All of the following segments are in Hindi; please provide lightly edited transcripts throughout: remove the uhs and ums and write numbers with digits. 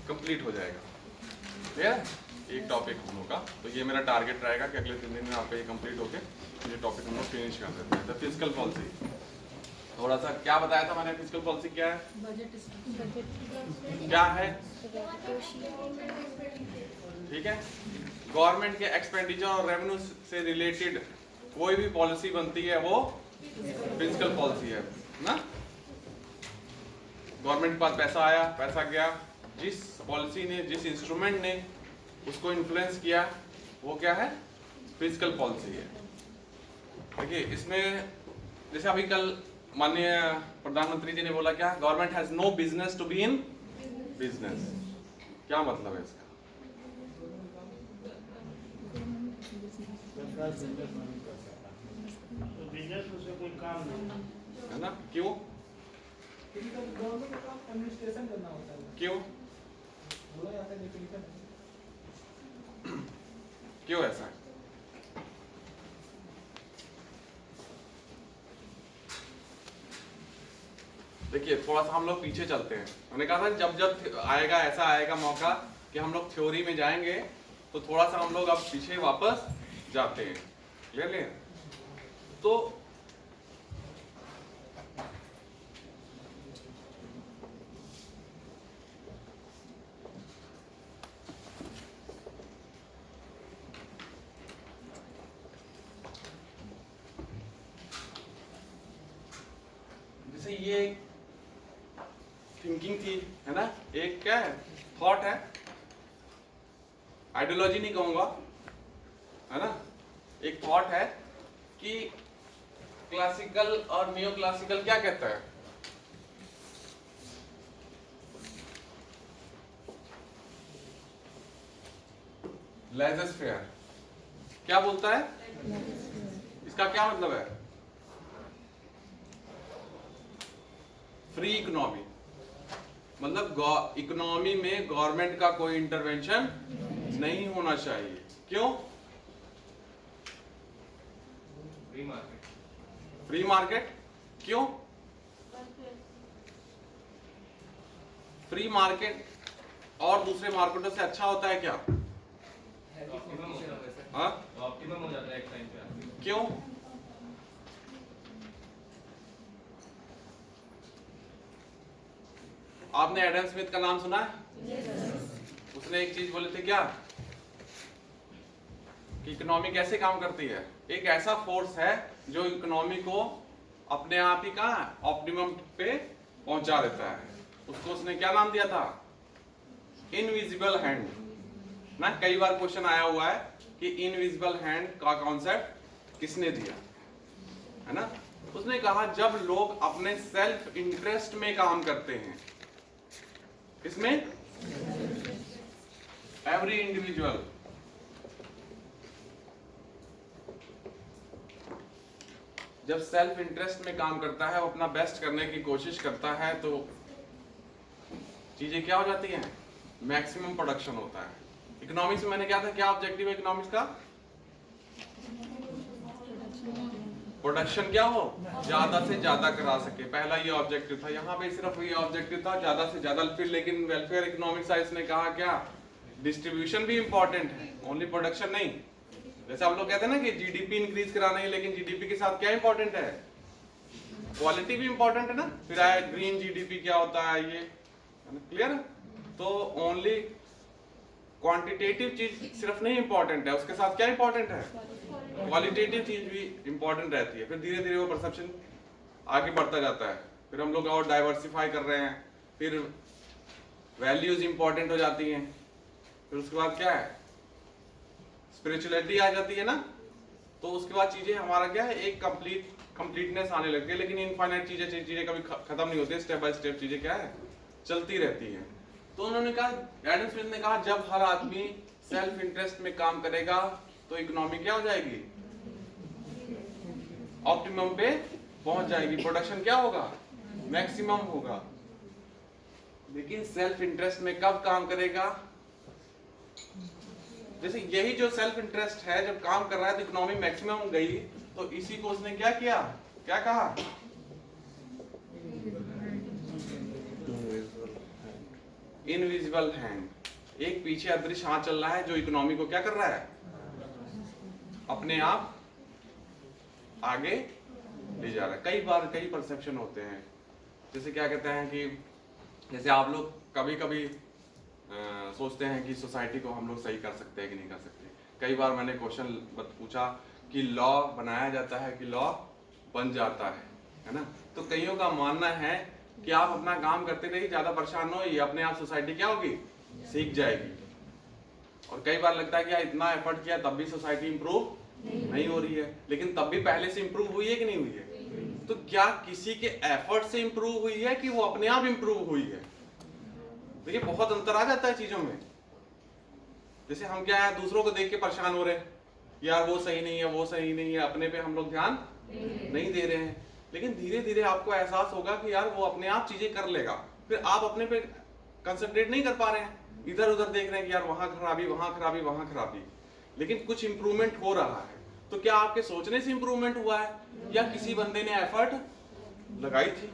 कंप्लीट हो जाएगा। क्लियर? एक टॉपिक हम लोग का, तो ये मेरा टारगेट रहेगा कि अगले 3 दिन में आपका ये कंप्लीट होके ये टॉपिक हम लोग फिनिश कर देते हैं। द फिजिकल पॉलिसी, थोड़ा सा क्या बताया था मैंने, फिजिकल पॉलिसी क्या है, क्या है, ठीक है, गवर्नमेंट के एक्सपेंडिचर और रेवेन्यू से रिलेटेड कोई भी पॉलिसी बनती है वो फिजिकल पॉलिसी है ना। गवर्नमेंट के पास पैसा आया, पैसा गया, जिस पॉलिसी ने, जिस इंस्ट्रूमेंट ने उसको इन्फ्लुएंस किया, वो क्या है, फिजिकल पॉलिसी है। देखिए इसमें जैसे अभी कल माननीय प्रधानमंत्री जी ने बोला क्या, government has no business to be in business. क्या मतलब है इसका, बिजनेस उससे कोई काम नहीं है ना, क्यों गवर्नमेंट का काम एडमिनिस्ट्रेशन करना होता है, क्यों बोला जाता है डेफिनेशन। क्यों ऐसा है? देखिए थोड़ा सा हम लोग पीछे चलते हैं। मैंने कहा था जब जब आएगा, ऐसा आएगा मौका कि हम लोग थ्योरी में जाएंगे, तो थोड़ा सा हम लोग अब पीछे वापस जाते हैं। क्लियर? तो जैसे ये थिंकिंग थी, है ना, एक क्या है, थॉट है, आइडियोलॉजी नहीं कहूंगा, है ना, एक थॉट है कि क्लासिकल और नियो क्लासिकल क्या कहता है, लेजर फेयर, क्या बोलता है, इसका क्या मतलब है, फ्री इकोनॉमी, मतलब इकोनॉमी में गवर्नमेंट का कोई इंटरवेंशन नहीं होना चाहिए। क्यों? Free market. फ्री मार्केट क्यों? फ्री मार्केट और दूसरे मार्केटों से अच्छा होता है क्या? ऑप्टिमम हो जाता है सर। हाँ, ऑप्टिमम हो जाता है एक टाइम पे। क्यों? आपने एडम स्मिथ का नाम सुना है? उसने एक चीज बोले थे क्या, कि इकोनॉमी कैसे काम करती है, एक ऐसा फोर्स है जो इकोनॉमी को अपने आप ही कहाँ ऑप्टिमम पे पहुंचा देता है। उसको उसने क्या नाम दिया था, इनविजिबल हैंड ना। कई बार क्वेश्चन आया हुआ है कि इनविजिबल हैंड का कॉन्सेप्ट किसने दिया, है ना। उसने कहा जब लोग अपने सेल्फ इंटरेस्ट में काम करते हैं, इसमें एवरी इंडिविजुअल जब सेल्फ इंटरेस्ट में काम करता है, वो अपना बेस्ट करने की कोशिश करता है, तो चीजें क्या हो जाती हैं, मैक्सिमम प्रोडक्शन होता है। इकोनॉमिक्स में मैंने क्या था, क्या ऑब्जेक्टिव है इकोनॉमिक्स का, प्रोडक्शन क्या हो, ज्यादा से ज्यादा करा सके, पहला ये ऑब्जेक्टिव था। यहाँ पे सिर्फ ये ऑब्जेक्टिव था, ज्यादा से ज्यादा। फिर लेकिन वेलफेयर इकोनॉमिक्स साइंस ने कहा क्या, डिस्ट्रीब्यूशन भी इंपॉर्टेंट है, ओनली प्रोडक्शन नहीं। जैसे हम लोग कहते हैं ना कि जीडीपी इंक्रीज कराना है, लेकिन जीडीपी के साथ क्या इंपॉर्टेंट है, क्वालिटी भी इंपॉर्टेंट है ना। फिर आया ग्रीन जीडीपी, क्या होता है ये, क्लियर। तो ओनली क्वांटिटेटिव चीज सिर्फ नहीं इंपॉर्टेंट है, उसके साथ क्या इंपॉर्टेंट है, क्वालिटेटिव चीज भी इंपॉर्टेंट रहती है। फिर धीरे धीरे वो परसेप्शन आगे बढ़ता जाता है, फिर हम लोग और डाइवर्सिफाई कर रहे हैं, फिर वैल्यूज इंपॉर्टेंट हो जाती हैं, फिर उसके बाद क्या है, स्पिरिचुअलिटी आ जाती है ना। तो उसके बाद चीजें हमारा क्या है, एक कंप्लीटनेस आने लगती है। लेकिन इनफाइनाइट चीजें कभी खत्म नहीं होती, स्टेप बाय स्टेप चीजें क्या है, चलती रहती है। तो उन्होंने कहा, एडम स्मिथ ने कहा, जब हर आदमी सेल्फ इंटरेस्ट में काम करेगा तो इकोनॉमी क्या हो जाएगी, ऑप्टिमम पे पहुंच जाएगी, प्रोडक्शन क्या होगा, मैक्सिमम होगा। लेकिन सेल्फ इंटरेस्ट में कब काम करेगा, जैसे यही जो सेल्फ इंटरेस्ट है जब काम कर रहा है तो इकोनॉमी मैक्सिमम गई, तो इसी को उसने क्या किया, क्या कहा, इनविजिबल हैंड, एक पीछे अदृश्य हाथ चल रहा है जो इकोनॉमी को क्या कर रहा है, अपने आप आगे ले जा रहा है। कई बार कई परसेप्शन होते हैं, जैसे क्या कहते हैं कि जैसे आप लोग कभी कभी सोचते हैं कि सोसाइटी को हम लोग सही कर सकते हैं कि नहीं कर सकते। कई बार मैंने क्वेश्चन पूछा कि लॉ बनाया जाता है कि लॉ बन जाता है ना। तो कईयों का मानना है कि आप अपना काम करते रहिए, ज्यादा परेशान न होइए, अपने आप सोसाइटी क्या होगी, सीख जाएगी। और कई बार लगता है कि यार इतना एफर्ट किया तब भी सोसाइटी इंप्रूव नहीं हो रही है, लेकिन तब भी पहले से इंप्रूव हुई है कि नहीं हुई है। तो क्या किसी के एफर्ट से इंप्रूव हुई है कि वो अपने आप इंप्रूव हुई है। देखिए बहुत अंतर आ जाता है चीजों में। जैसे हम क्या है, दूसरों को देख के परेशान हो रहे हैं, यार वो सही नहीं है, वो सही नहीं है, अपने पे हम लोग ध्यान नहीं दे रहे हैं। लेकिन धीरे धीरे आपको एहसास होगा कि यार वो अपने आप चीजें कर लेगा, फिर आप अपने पे कंसंट्रेट नहीं कर पा रहे हैं, इधर उधर देख रहे हैं कि यार वहां खराबी, वहां खराबी, वहां खराबी, लेकिन कुछ इंप्रूवमेंट हो रहा है। तो क्या आपके सोचने से इंप्रूवमेंट हुआ है या किसी बंदे ने एफर्ट लगाई थी,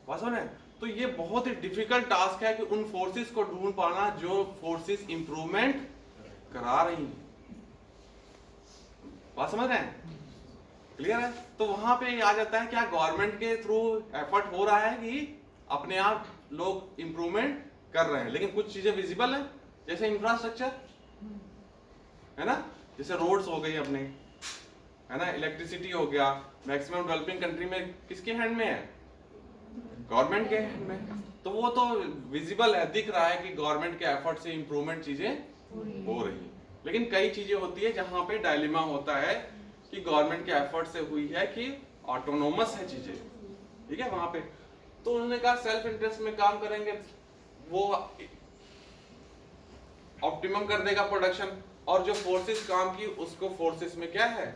बात समझ? तो ये बहुत ही डिफिकल्ट टास्क है कि उन फोर्सेस को ढूंढ पाना जो फोर्सेस इंप्रूवमेंट करा रही हैं। बात समझ रहे हैं? क्लियर है? तो वहां पे आ जाता है क्या गवर्नमेंट के थ्रू एफर्ट हो रहा है कि अपने आप लोग इंप्रूवमेंट कर रहे हैं, लेकिन कुछ चीजें विजिबल है, जैसे इंफ्रास्ट्रक्चर है ना, जैसे रोड्स हो गई अपने, है ना, इलेक्ट्रिसिटी हो गया। मैक्सिमम डेवलपिंग कंट्री में किसके हैंड में है, गवर्नमेंट के हैंड में। तो वो तो विजिबल है, दिख रहा है कि गवर्नमेंट के एफर्ट से इंप्रूवमेंट चीजें हो रही हैं। लेकिन कई चीजें होती है जहां पे डायलेमा होता है कि गवर्नमेंट के एफर्ट से हुई है कि ऑटोनोमस है चीजें, ठीक है। वहां पे तो उन्होंने कहा सेल्फ इंटरेस्ट में काम करेंगे, वो ऑप्टिमम कर देगा प्रोडक्शन, और जो फोर्सेस काम की उसको फोर्सेस में क्या है,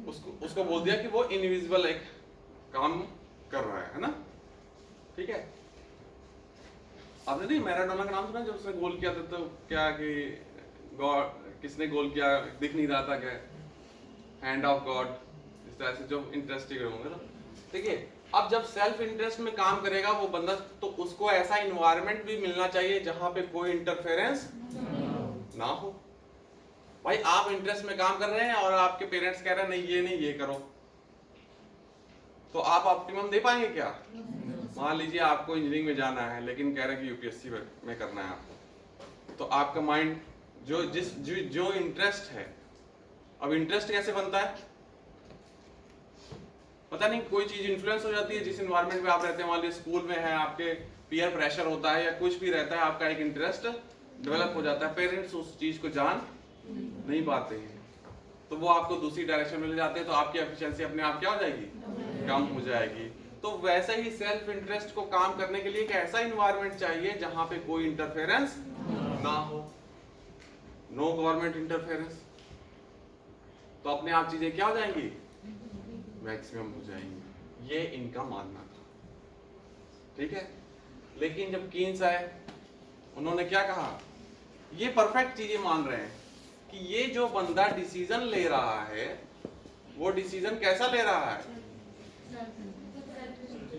उसको बोल दिया कि वो इनविजिबल एक काम कर रहा है ना, ठीक है। आपने नहीं मैराडोना का नाम सुना, जब उसने गोल किया था तो क्या कि गॉड, किसने गोल किया दिख नहीं रहा था, क्या हैंड ऑफ गॉड, इस तरह से जो इंटरेस्टिंग होंगे ना। देखिए अब जब सेल्फ इंटरेस्ट में काम करेगा वो बंदा, तो उसको ऐसा इन्वायरमेंट भी मिलना चाहिए जहां पे कोई इंटरफेरेंस ना हो। भाई आप इंटरेस्ट में काम कर रहे हैं और आपके पेरेंट्स कह रहे हैं नहीं ये नहीं ये करो, तो आप ऑप्टिमम दे पाएंगे क्या? मान लीजिए आपको इंजीनियरिंग में जाना है लेकिन कह रहे हैं कि यूपीएससी में करना है आपको, तो आपका माइंड जो इंटरेस्ट है, अब इंटरेस्ट कैसे बनता है पता नहीं, कोई चीज इन्फ्लुएंस हो जाती है जिस एनवायरनमेंट में आप रहते हैं। मान लीजिए स्कूल में है, आपके पीयर प्रेशर होता है या कुछ भी रहता है, आपका एक इंटरेस्ट डेवलप हो जाता है, पेरेंट्स उस चीज को जान नहीं पाते हैं तो वो आपको दूसरी डायरेक्शन में ले जाते हैं, तो आपकी एफिशिएंसी अपने आप क्या हो जाएगी, कम हो जाएगी। तो वैसे ही सेल्फ इंटरेस्ट को काम करने के लिए एक ऐसा इन्वायरमेंट चाहिए जहां पे कोई इंटरफेरेंस ना हो, नो गवर्नमेंट इंटरफेरेंस, तो अपने आप चीजें क्या हो जाएंगी, मैक्सिमम हो जाएंगी। ये इनका मानना था, ठीक है। लेकिन जब कीन्स आए उन्होंने क्या कहा, ये परफेक्ट चीजें मान रहे हैं कि ये जो बंदा डिसीजन ले रहा है वो डिसीजन कैसा ले रहा है,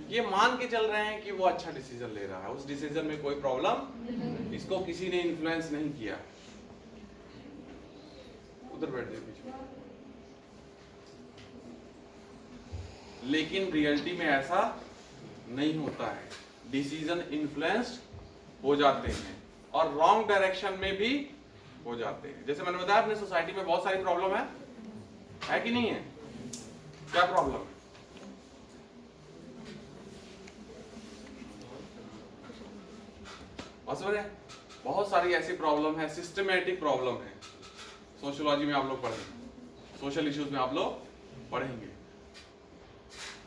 ये मान के चल रहे हैं कि वो अच्छा डिसीजन ले रहा है, उस डिसीजन में कोई प्रॉब्लम, इसको किसी ने इन्फ्लुएंस नहीं किया। उधर बैठ जाए बीच में। लेकिन रियलिटी में ऐसा नहीं होता है, डिसीजन इन्फ्लुएंस्ड हो जाते हैं और रॉन्ग डायरेक्शन में भी हो जाते हैं। जैसे मैंने बताया अपने सोसाइटी में बहुत सारी प्रॉब्लम है कि नहीं है? क्या प्रॉब्लम है? बहुत सारी ऐसी प्रॉब्लम है, सिस्टमेटिक प्रॉब्लम है। सोशियोलॉजी में आप लोग पढ़ेंगे, सोशल इश्यूज में आप लोग पढ़ेंगे,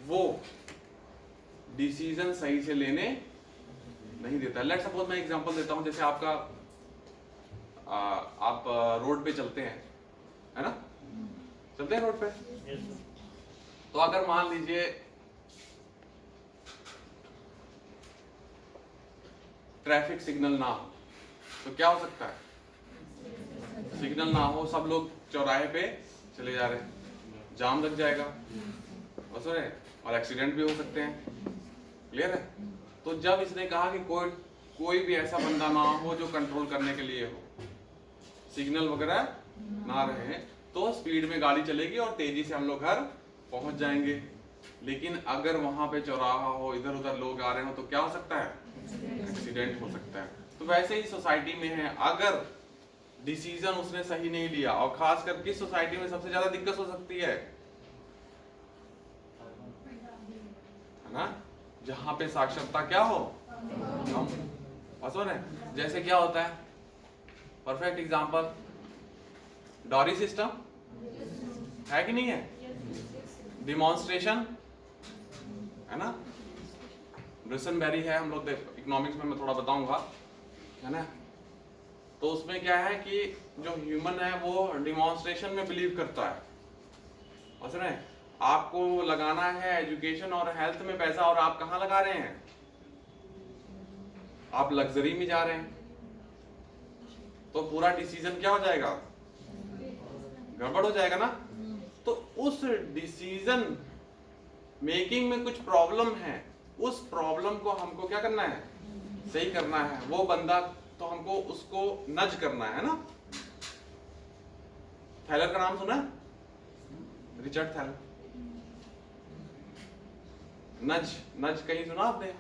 वो डिसीजन सही से लेने नहीं देता। लेट्स सपोज मैं एग्जांपल देता हूं, जैसे आपका आप रोड पे चलते हैं, है ना, चलते हैं रोड पे, तो अगर मान लीजिए ट्रैफिक सिग्नल ना हो तो क्या हो सकता है, सिग्नल ना हो, सब लोग चौराहे पे चले जा रहे हैं, जाम लग जाएगा और एक्सीडेंट भी हो सकते हैं, क्लियर है। तो जब इसने कहा कि कोई कोई भी ऐसा बंदा ना हो जो कंट्रोल करने के लिए हो, सिग्नल वगैरह ना रहे, तो स्पीड में गाड़ी चलेगी और तेजी से हम लोग घर पहुंच जाएंगे। लेकिन अगर वहां पे चौराहा हो, इधर उधर लोग आ रहे हो, तो क्या हो सकता है? एक्सीडेंट हो सकता है। तो वैसे ही सोसाइटी में है, अगर डिसीजन उसने सही नहीं लिया, और खास कर किस सोसाइटी में सबसे ज्यादा दिक्कत हो सकती है ना, जहां पे साक्षरता क्या हो, कम। समझ रहे? जैसे क्या होता है, परफेक्ट एग्जांपल, डॉरी सिस्टम है कि नहीं है, डिमॉन्स्ट्रेशन है ना, ब्रिसनबेरी है, हम लोग इकोनॉमिक्स में मैं थोड़ा बताऊंगा, है ना। तो उसमें क्या है कि जो ह्यूमन है वो डिमॉन्स्ट्रेशन में बिलीव करता है। समझ रहे हैं? आपको लगाना है एजुकेशन और हेल्थ में पैसा, और आप कहाँ लगा रहे हैं? आप लग्जरी में जा रहे हैं, तो पूरा डिसीजन क्या हो जाएगा? गड़बड़ हो जाएगा ना। तो उस डिसीजन मेकिंग में कुछ प्रॉब्लम है, उस प्रॉब्लम को हमको क्या करना है? सही करना है। वो बंदा तो हमको उसको नज करना है ना। थैलर का नाम सुना? Richard Thaler. नज नज कहीं सुना आपने?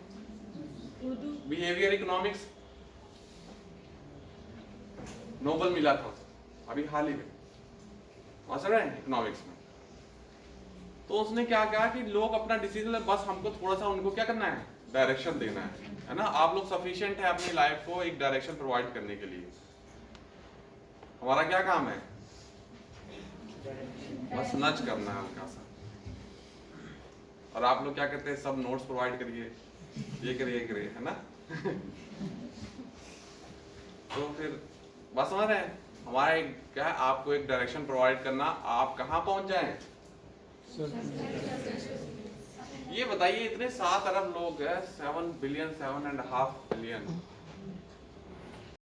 बिहेवियर इकोनॉमिक्स, नोबल मिला था अभी हाल ही में, समझ रहे हैं, इकोनॉमिक्स में। तो उसने क्या कहा कि लोग अपना डिसीजन, बस हमको थोड़ा सा उनको क्या करना है? डायरेक्शन देना है ना। आप लोग सफिशिएंट है अपनी लाइफ को एक डायरेक्शन प्रोवाइड करने के लिए। हमारा क्या काम है? बस नच करना है हल्का सा। और आप लोग क्या करते हैं? सब नोट्स प्रोवाइड करिए, ये करिए है ना। तो फिर बस समझ रहे हैं, हमारा एक क्या है, आपको एक डायरेक्शन प्रोवाइड करना, आप कहाँ पहुंच जाएं। ये बताइए, इतने 7 अरब लोग हैं, 7 बिलियन 7.5 बिलियन,